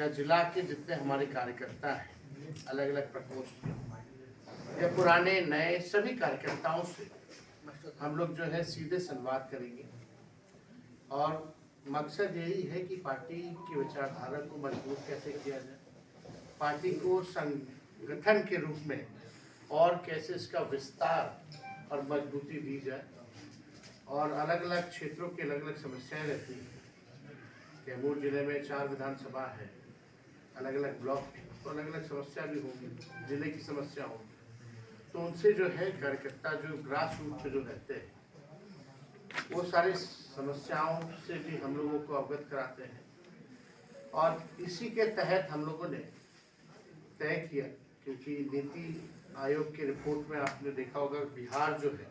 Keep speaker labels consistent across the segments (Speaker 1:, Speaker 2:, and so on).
Speaker 1: या जिला के जितने हमारे कार्यकर्ता हैं अलग अलग प्रकोष्ठ के या पुराने नए सभी कार्यकर्ताओं से हम लोग जो है सीधे संवाद करेंगे और मकसद यही है कि पार्टी की विचारधारा को मजबूत कैसे किया जाए, पार्टी को संगठन के रूप में और कैसे इसका विस्तार और मजबूती दी जाए। और अलग अलग क्षेत्रों की अलग अलग समस्याएं रहती हैं। कैमूर जिले में 4 विधानसभा है, अलग अलग ब्लॉक, तो अलग अलग समस्या भी होगी, जिले की समस्या होगी, तो उनसे जो है कार्यकर्ता जो ग्रास रूट पे जो रहते हैं वो सारी समस्याओं से भी हम लोगों को अवगत कराते हैं। और इसी के तहत हम लोगों ने तय किया, क्योंकि नीति आयोग की रिपोर्ट में आपने देखा होगा बिहार जो है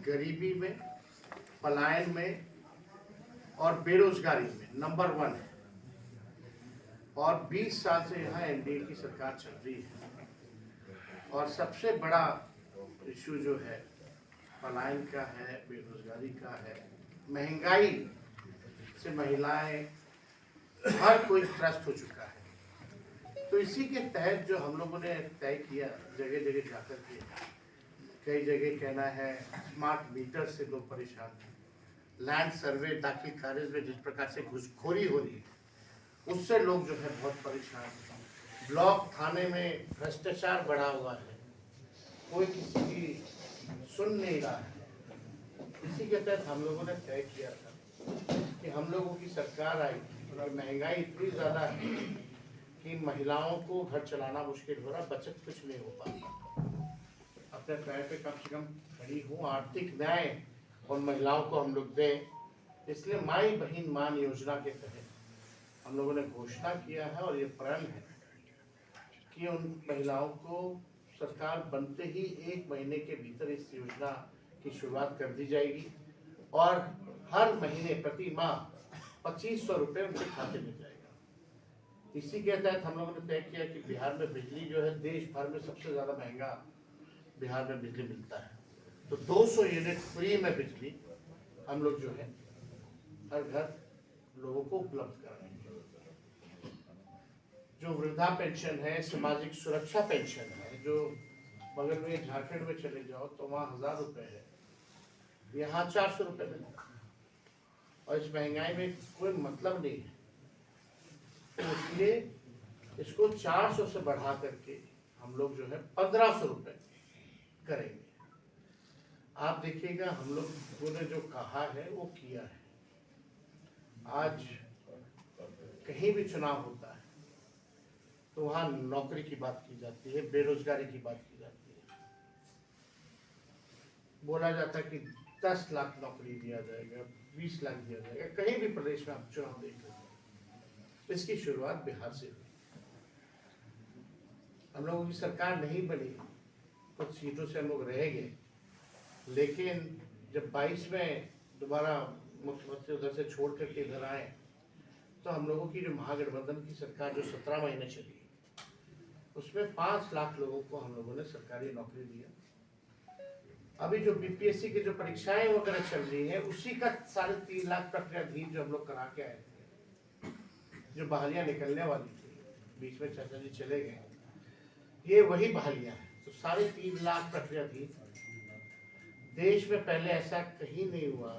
Speaker 1: गरीबी में, पलायन में और बेरोजगारी में नंबर 1 है। और 20 साल से यहाँ एनडीए की सरकार चल रही है और सबसे बड़ा इशू जो है पलायन का है, बेरोजगारी का है, महंगाई से महिलाएं हर कोई त्रस्त हो चुका है। तो इसी के तहत जो हम लोगों ने तय किया, जगह जगह जाकर के, कई जगह कहना है स्मार्ट मीटर से लोग परेशान हैं, लैंड सर्वे दाखिल खारिज में जिस प्रकार से घुसखोरी हो रही है उससे लोग जो है बहुत परेशान हैं, ब्लॉक थाने में भ्रष्टाचार बढ़ा हुआ है, कोई किसी की सुन नहीं रहा है। इसी के तहत हम लोगों ने तय किया था कि हम लोगों की सरकार आई और महंगाई इतनी ज़्यादा है कि महिलाओं को घर चलाना मुश्किल हो रहा, बचत कुछ नहीं हो पाता, अपने पैर पे कम से कम खड़ी हूँ, आर्थिक न्याय और महिलाओं को हम लोग दें। इसलिए माई बहन मान योजना के तहत हम लोगों ने घोषणा किया है और ये प्रण है कि उन महिलाओं को सरकार बनते ही 1 महीने के भीतर इस योजना की शुरुआत कर दी जाएगी और हर महीने प्रति माह 2500 रुपये उनके खाते में जाएगा। इसी के तहत हम लोगों ने तय किया कि बिहार में बिजली जो है देश भर में सबसे ज़्यादा महंगा बिहार में बिजली मिलता है, तो 200 यूनिट फ्री में बिजली हम लोग जो है हर घर लोगों को उपलब्ध कराएंगे। जो वृद्धा पेंशन है, सामाजिक सुरक्षा पेंशन है, जो बगल में झारखंड में चले जाओ तो वहाँ 1000 रुपये है, यहाँ 400 रुपये मिलता है और इस महंगाई में कोई मतलब नहीं है, तो इसलिए इसको 400 से बढ़ा करके हम लोग जो है 1500 रुपये करेंगे। आप देखिएगा हम लोगों ने जो कहा है वो किया है। आज कहीं भी चुनाव होता है तो वहाँ नौकरी की बात की जाती है, बेरोजगारी की बात की जाती है, बोला जाता है कि 10 लाख नौकरी दिया जाएगा, 20 लाख दिया जाएगा। कहीं भी प्रदेश में आप चुनाव देख लीजिए, इसकी शुरुआत बिहार से हुई। हम लोगों की सरकार नहीं बनी, कुछ सीटों से हम लोग रह गए, लेकिन जब 22 में दोबारा मुख्यमंत्री उधर से छोड़ करके इधर आए तो हम लोगों की जो महागठबंधन की सरकार जो 17 महीने चली उसमें 5 लाख लोगों को हम लोगों ने सरकारी नौकरी दिया। अभी जो बीपीएससी की जो परीक्षाएं वगैरह चल रही है उसी का 3.5 लाख प्रक्रियाधीन जो हम लोग करा के आए थे, जो बहालियां निकलने वाली थी, बीच में चाचा जी चले गए, ये वही बहालियां हैं। तो 3.5 लाख प्रक्रियाधीन देश में पहले ऐसा कहीं नहीं हुआ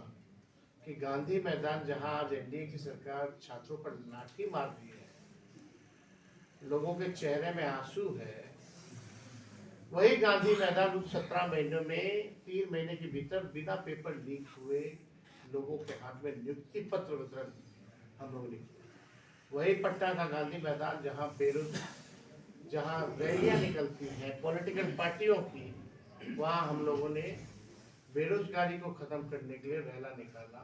Speaker 1: कि गांधी मैदान जहां आज एनडीए की सरकार छात्रों पर लाठी मार रही है, लोगों के चेहरे में आंसू है, वही गांधी मैदान उन 17 महीनों में 3 महीने के भीतर बिना पेपर लीक हुए लोगों के हाथ में नियुक्ति पत्र वितरण हम लोगों ने किया। वही पटना का गांधी मैदान जहां रैलियां निकलती हैं पॉलिटिकल पार्टियों की, वहां हम लोगों ने बेरोजगारी को खत्म करने के लिए रैला निकाला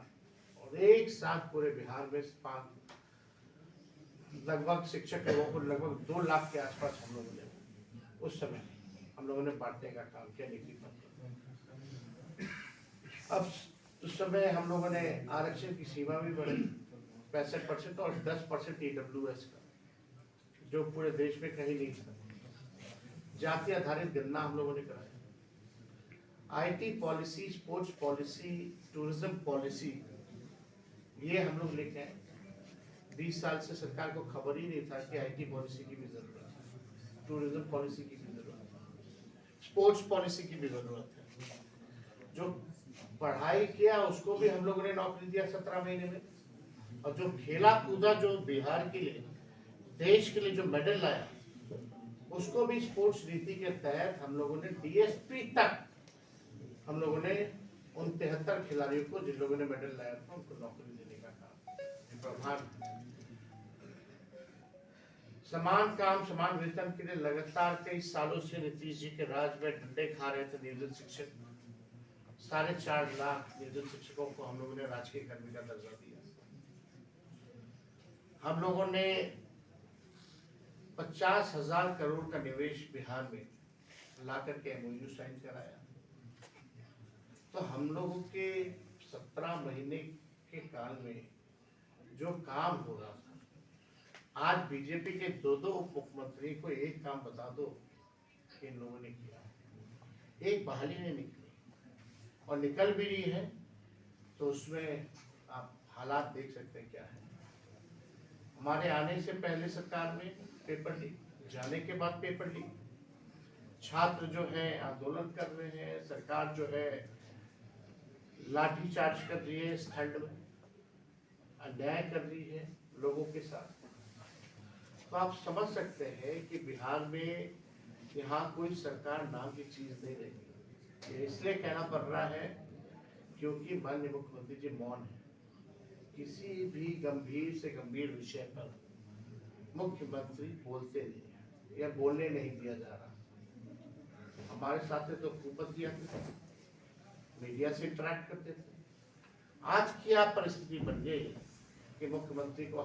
Speaker 1: और एक साथ पूरे बिहार में लगभग शिक्षक लोगों को लगभग 2 लाख के आसपास हम लोगों ने उस समय हम लोगों ने बांटने का काम किया नियुक्ति पत्र। अब उस समय हम लोगों ने आरक्षण की सीमा भी बढ़ाई 65% और 10% ईडब्ल्यूएस का, जो पूरे देश में कहीं नहीं था। जाति आधारित गणना हम लोगों ने कराया। IT policy, sports policy, tourism policy, ये हम लोग लेके आए। 20 साल से सरकार को खबर ही नहीं था कि आईटी पॉलिसी की भी जरूरत है, टूरिज्म पॉलिसी की भी जरूरत है, स्पोर्ट्स पॉलिसी की भी जरूरत है। जो पढ़ाई किया उसको भी हम लोगों ने नौकरी दिया 17 महीने में, और जो खेला कूदा, जो बिहार के लिए, देश के लिए जो मेडल लाया, उसको भी स्पोर्ट्स नीति के तहत हम लोगों ने डीएसपी तक हम लोगों ने उन 73 खिलाड़ियों को, जिन लोगों ने मेडल लाया था, उनको नौकरी देने का काम प्रभाव। समान काम समान वेतन के लिए लगातार कई सालों से नीतीश जी के राज में डंडे खा रहे थे नियोजित शिक्षक। 4.5 लाख नियोजित शिक्षकों को हम लोगों ने राजकीय कर्मी का दर्जा दिया। हम लोगों ने 50,000 करोड़ का निवेश बिहार में ला करके एमओयू साइन कराया। तो हम लोगों के 17 महीने के काल में जो काम हो रहा था, आज बीजेपी के 2 उप मुख्यमंत्री को एक काम बता दो कि इन लोगों ने किया, एक बहाली नहीं निकली, और निकल भी रही है तो उसमें आप हालात देख सकते हैं क्या है। हमारे आने से पहले सरकार में पेपर लीक, जाने के बाद पेपर लीक, छात्र जो है आंदोलन कर रहे हैं, सरकार जो है लाठीचार्ज कर रही है, इस खंड में अन्याय कर रही है लोगों के साथ। तो आप समझ सकते हैं कि बिहार में यहाँ कोई सरकार नाम की चीज नहीं रही। ये इसलिए कहना पड़ रहा है क्योंकि माननीय मुख्यमंत्री जी मौन है। किसी भी गंभीर से गंभीर विषय पर मुख्यमंत्री बोलते नहीं है, या बोलने नहीं दिया जा रहा। हमारे साथ तो खूब दिया थे, मीडिया से इंटरेक्ट करते थे। आज क्या परिस्थिति बन गई कि मुख्यमंत्री को